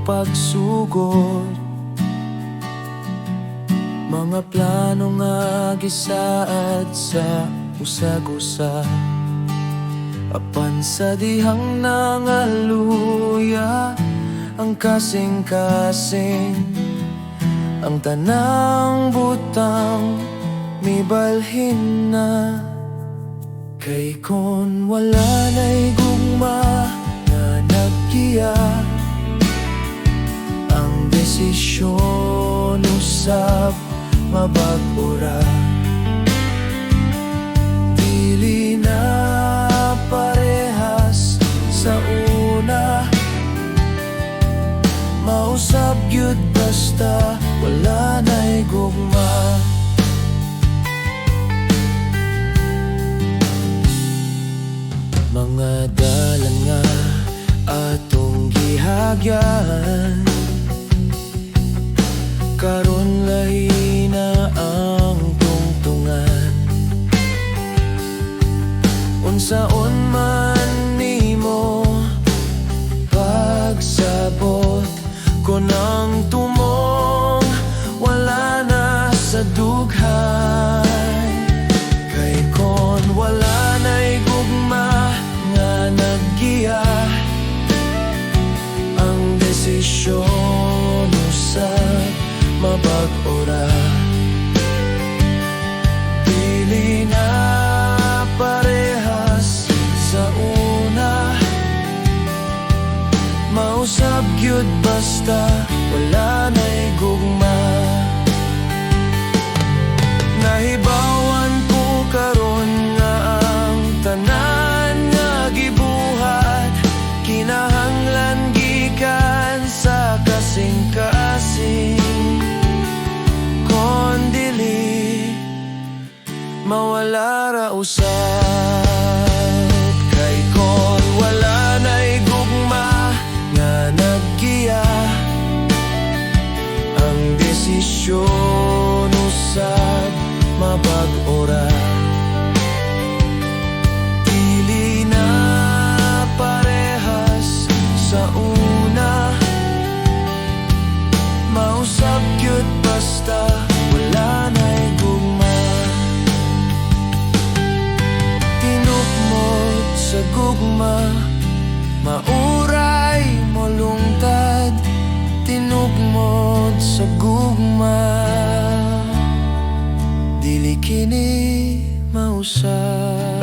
pagsugod. Mga plano nga gisaad sa usag-usa, apan sa dihang nangaluya ang kasing-kasing. Ang tanang butang mibalhin na, kay kon wala na'y gugma nga nagkiya, ang desisyon usab mabag-ura. Dili na parehas sa una, mausab gyud basta wala na'y gugma. Mga dalan nga atong gihagyan, karon lahi na ang tungtungan. Unsaon man nimo pagsabot, kun ang tumong wala na sa dughay. Kay kon wala na'y gugma nga naggiya, ang desisyon usab mabag-ura. Dili na parehas sa una, mausab gyud basta wala na'y gugma. Nahibawan ko karon nga ang tanan nga gibuhat kinahanglan gikan sa kasing-kasing. Kon dili mawala ra usab, kay kon wala na'y gugma nga nagkiya, ang desisyon usab mabag-ura. Dili na parehas sa una, mausab gyud basta wala na'y gugma. Tinupmod sa gugma, mauray mo lungtad. Tinupmod sa gugma, dili kini mausab.